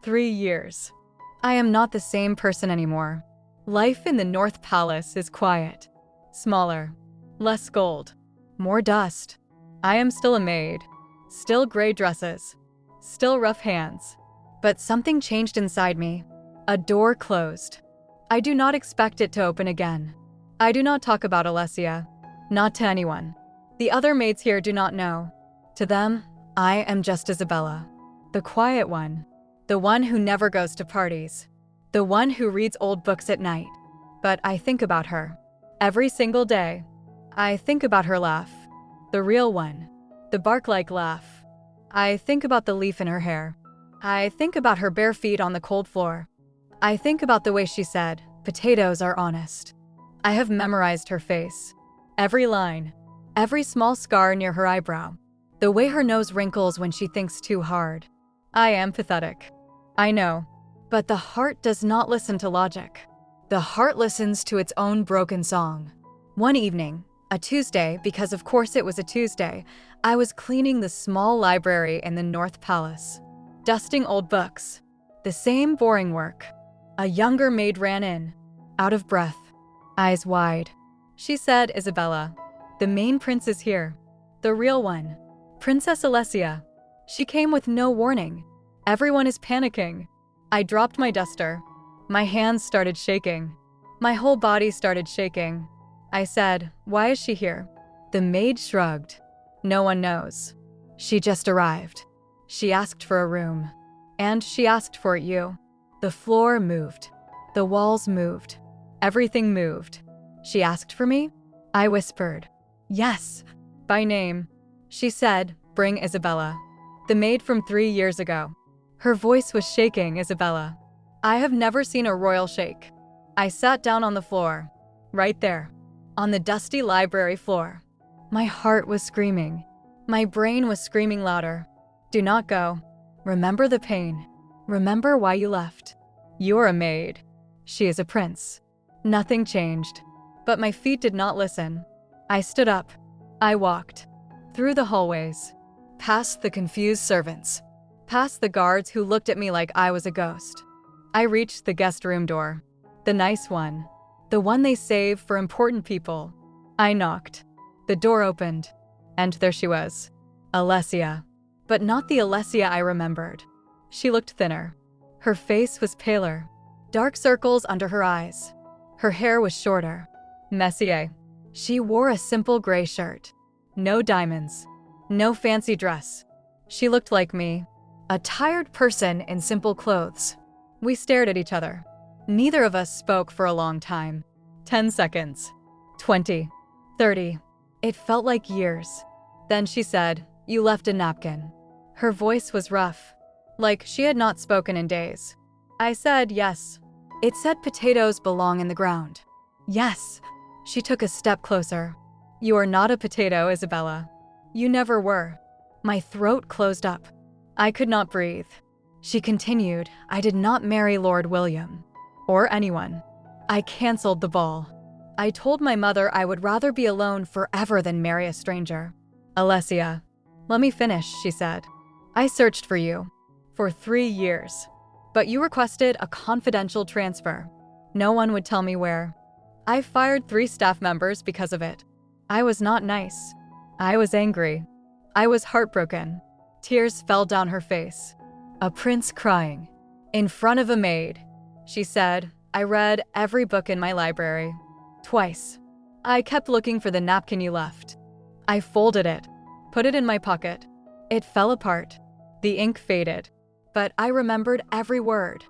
3 years. I am not the same person anymore. Life in the North Palace is quiet. Smaller. Less gold. More dust. I am still a maid. Still gray dresses. Still rough hands. But something changed inside me. A door closed. I do not expect it to open again. I do not talk about Alessia. Not to anyone. The other maids here do not know. To them, I am just Isabella. The quiet one. The one who never goes to parties. The one who reads old books at night. But I think about her. Every single day. I think about her laugh. The real one. The bark-like laugh. I think about the leaf in her hair. I think about her bare feet on the cold floor. I think about the way she said, "Potatoes are honest." I have memorized her face. Every line. Every small scar near her eyebrow. The way her nose wrinkles when she thinks too hard. I am pathetic. I know. But the heart does not listen to logic. The heart listens to its own broken song. One evening, a Tuesday, because of course it was a Tuesday, I was cleaning the small library in the North Palace. Dusting old books. The same boring work. A younger maid ran in, out of breath, eyes wide. She said, "Isabella, the main prince is here. The real one. Princess Alessia." She came with no warning. Everyone is panicking. I dropped my duster. My hands started shaking. My whole body started shaking. I said, "Why is she here?" The maid shrugged. "No one knows. She just arrived. She asked for a room. And she asked for you." The floor moved. The walls moved. Everything moved. "She asked for me?" I whispered. "Yes." By name. She said, "Bring Isabella." The maid from 3 years ago. Her voice was shaking, "Isabella." I have never seen a royal shake. I sat down on the floor. Right there. On the dusty library floor. My heart was screaming. My brain was screaming louder. "Do not go. Remember the pain. Remember why you left. You're a maid. She is a prince." Nothing changed. But my feet did not listen. I stood up. I walked. Through the hallways. Past the confused servants. Past the guards who looked at me like I was a ghost. I reached the guest room door. The nice one. The one they save for important people. I knocked. The door opened. And there she was. Alessia. But not the Alessia I remembered. She looked thinner. Her face was paler. Dark circles under her eyes. Her hair was shorter. Messier. She wore a simple gray shirt. No diamonds. No fancy dress. She looked like me. A tired person in simple clothes. We stared at each other. Neither of us spoke for a long time. 10 seconds. 20. 30. It felt like years. Then she said, "You left a napkin." Her voice was rough. Like she had not spoken in days. I said, "Yes." It said potatoes belong in the ground. "Yes." She took a step closer. "You are not a potato, Isabella. You never were." My throat closed up. I could not breathe. She continued, "I did not marry Lord William. Or anyone. I canceled the ball. I told my mother I would rather be alone forever than marry a stranger." "Alessia." "Let me finish," she said. "I searched for you. For 3 years. But you requested a confidential transfer. No one would tell me where. I fired 3 staff members because of it. I was not nice. I was angry. I was heartbroken." Tears fell down her face. A prince crying. In front of a maid. She said, "I read every book in my library. Twice. I kept looking for the napkin you left. I folded it. Put it in my pocket. It fell apart. The ink faded. But I remembered every word.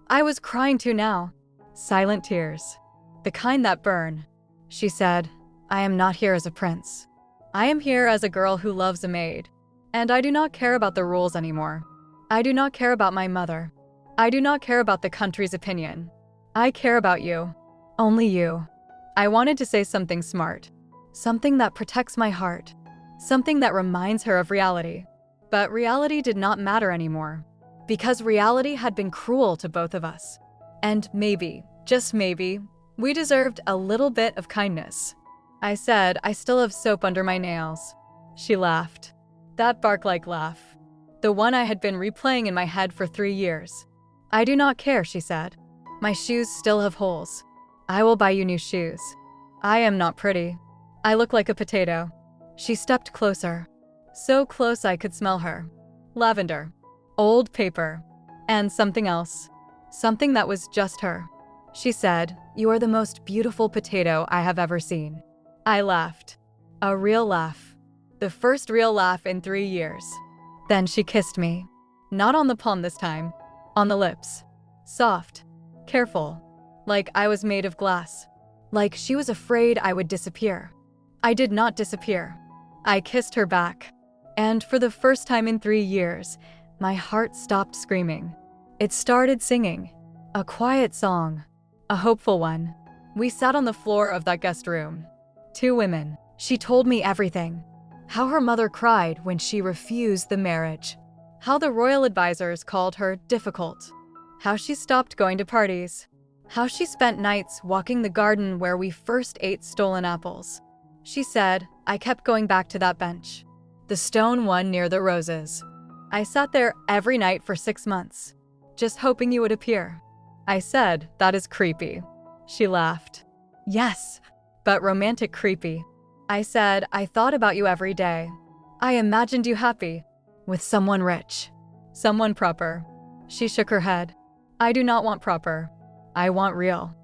I was crying too now. Silent tears. The kind that burn." She said, "I am not here as a prince. I am here as a girl who loves a maid. And I do not care about the rules anymore. I do not care about my mother. I do not care about the country's opinion. I care about you. Only you." I wanted to say something smart. Something that protects my heart. Something that reminds her of reality. But reality did not matter anymore. Because reality had been cruel to both of us. And maybe, just maybe, we deserved a little bit of kindness. I said, "I still have soap under my nails." She laughed. That bark-like laugh. The one I had been replaying in my head for 3 years. I do not care, she said. My shoes still have holes. I will buy you new shoes. I am not pretty. I look like a potato. She stepped closer. So close I could smell her. Lavender. Old paper. And something else. Something that was just her. She said, "You are the most beautiful potato I have ever seen." I laughed. A real laugh. The first real laugh in 3 years. Then she kissed me. Not on the palm this time. On the lips. Soft. Careful. Like I was made of glass. Like she was afraid I would disappear. I did not disappear. I kissed her back. And for the first time in 3 years, my heart stopped screaming. It started singing. A quiet song. A hopeful one. We sat on the floor of that guest room. 2 women. She told me everything. How her mother cried when she refused the marriage. How the royal advisors called her difficult. How she stopped going to parties. How she spent nights walking the garden where we first ate stolen apples. She said, I kept going back to that bench. The stone one near the roses. I sat there every night for 6 months, just hoping you would appear. I said, that is creepy. She laughed. Yes, but romantic creepy. I said, I thought about you every day. I imagined you happy, with someone rich, someone proper. She shook her head. I do not want proper. I want real.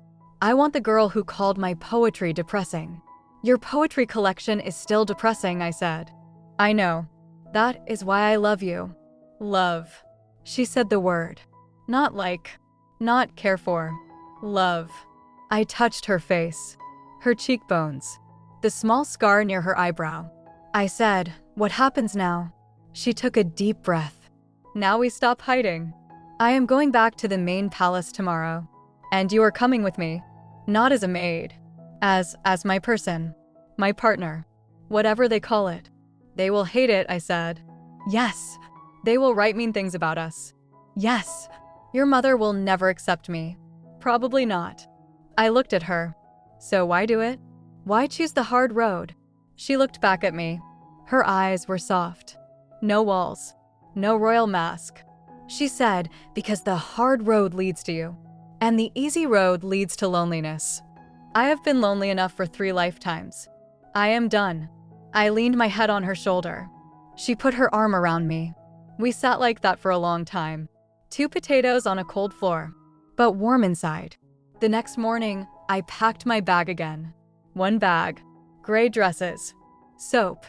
I want the girl who called my poetry depressing. Your poetry collection is still depressing, I said. I know. That is why I love you. Love. She said the word. Not like, not care for. Love. I touched her face, her cheekbones, the small scar near her eyebrow. I said, what happens now? She took a deep breath. Now we stop hiding. I am going back to the main palace tomorrow. And you are coming with me. Not as a maid. As my person. My partner. Whatever they call it. They will hate it, I said. Yes. They will write mean things about us. Yes. Your mother will never accept me. Probably not. I looked at her. So why do it? Why choose the hard road? She looked back at me. Her eyes were soft. No walls. No royal mask. She said, because the hard road leads to you. And the easy road leads to loneliness. I have been lonely enough for 3 lifetimes. I am done. I leaned my head on her shoulder. She put her arm around me. We sat like that for a long time. 2 potatoes on a cold floor, but warm inside. The next morning, I packed my bag again. 1 bag, gray dresses, soap,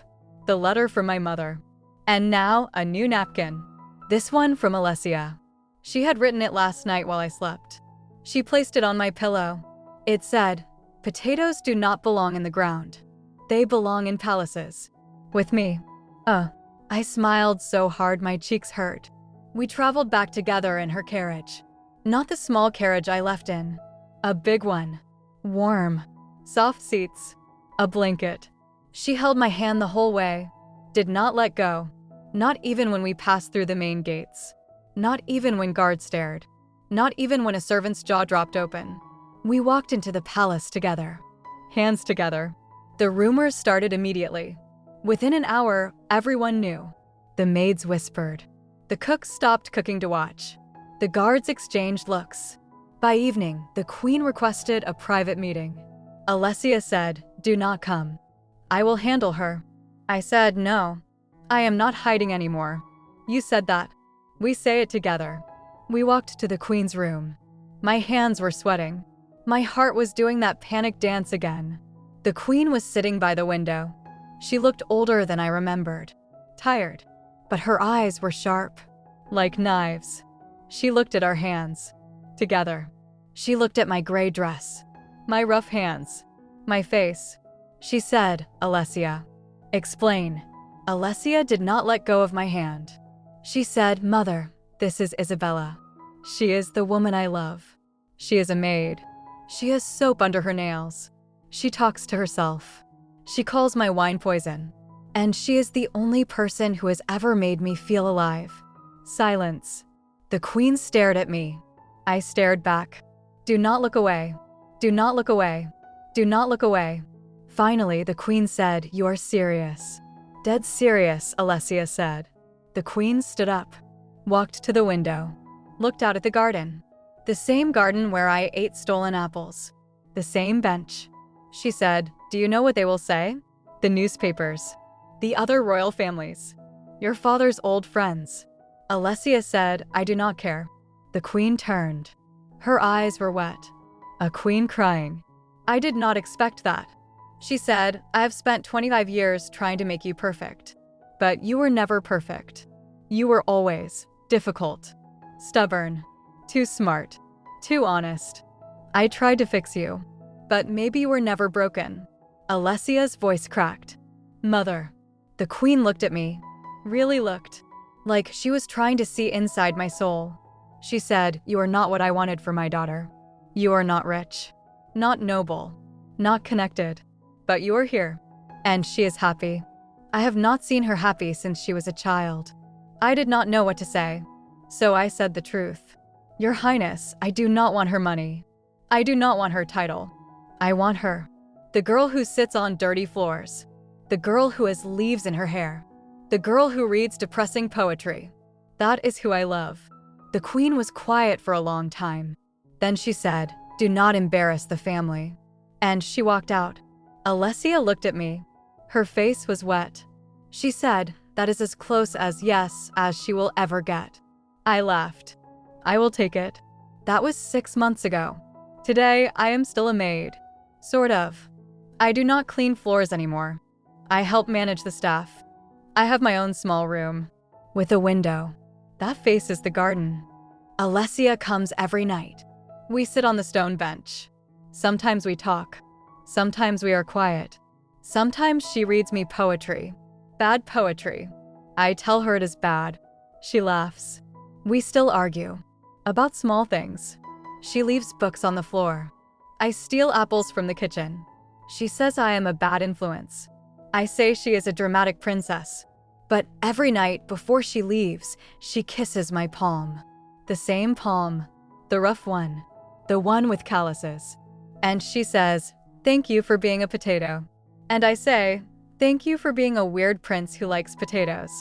the letter from my mother, and now a new napkin. This one from Alessia. She had written it last night while I slept. She placed it on my pillow. It said, potatoes do not belong in the ground. They belong in palaces. With me. I smiled so hard my cheeks hurt. We traveled back together in her carriage. Not the small carriage I left in. A big one. Warm. Soft seats. A blanket. She held my hand the whole way. Did not let go. Not even when we passed through the main gates. Not even when guards stared. Not even when a servant's jaw dropped open. We walked into the palace together. Hands together. The rumors started immediately. Within an hour, everyone knew. The maids whispered. The cooks stopped cooking to watch. The guards exchanged looks. By evening, the queen requested a private meeting. Alessia said, do not come. I will handle her. I said, no. I am not hiding anymore. You said that. We say it together. We walked to the queen's room. My hands were sweating. My heart was doing that panic dance again. The queen was sitting by the window. She looked older than I remembered. Tired. But her eyes were sharp. Like knives. She looked at our hands. Together. She looked at my gray dress. My rough hands. My face. She said, Alessia. Explain. Alessia did not let go of my hand. She said, Mother, this is Isabella. She is the woman I love. She is a maid. She has soap under her nails. She talks to herself. She calls my wine poison. And she is the only person who has ever made me feel alive. Silence. The queen stared at me. I stared back. Do not look away. Do not look away. Do not look away. Finally, the queen said, You are serious. Dead serious, Alessia said. The queen stood up, walked to the window. looked out at the garden. The same garden where I ate stolen apples. The same bench. She said, "Do you know what they will say? The newspapers. The other royal families. Your father's old friends." Alessia said, "I do not care." The queen turned. Her eyes were wet. A queen crying. I did not expect that. She said, "I have spent 25 years trying to make you perfect. But you were never perfect. You were always difficult, stubborn, too smart, too honest. I tried to fix you, but maybe you were never broken." Alessia's voice cracked. "Mother." The queen looked at me, really looked, like she was trying to see inside my soul. She said, "You are not what I wanted for my daughter. You are not rich, not noble, not connected, but you are here, and she is happy. I have not seen her happy since she was a child." I did not know what to say, so I said the truth. "Your Highness, I do not want her money. I do not want her title. I want her. The girl who sits on dirty floors. The girl who has leaves in her hair. The girl who reads depressing poetry. That is who I love." The queen was quiet for a long time. Then she said, "Do not embarrass the family." And she walked out. Alessia looked at me. Her face was wet. She said, "That is as close as yes as she will ever get." I laughed. "I will take it." That was 6 months ago. Today, I am still a maid. Sort of. I do not clean floors anymore. I help manage the staff. I have my own small room with a window that faces the garden. Alessia comes every night. We sit on the stone bench. Sometimes we talk. Sometimes we are quiet. Sometimes she reads me poetry. Bad poetry. I tell her it is bad. She laughs. We still argue about small things. She leaves books on the floor. I steal apples from the kitchen. She says I am a bad influence. I say she is a dramatic princess. But every night before she leaves, she kisses my palm. The same palm. The rough one. The one with calluses. And she says, "Thank you for being a potato." And I say, "Thank you for being a weird prince who likes potatoes."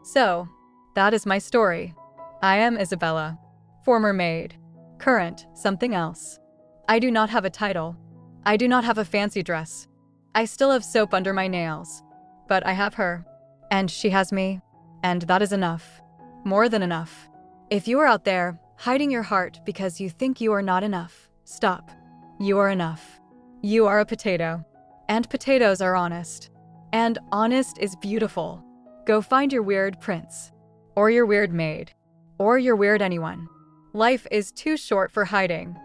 So, that is my story. I am Isabella. Former maid. Current, something else. I do not have a title. I do not have a fancy dress. I still have soap under my nails. But I have her. And she has me. And that is enough. More than enough. If you are out there, hiding your heart because you think you are not enough, stop. You are enough. You are a potato. And potatoes are honest. And honest is beautiful. Go find your weird prince. Or your weird maid. Or your weird anyone. Life is too short for hiding.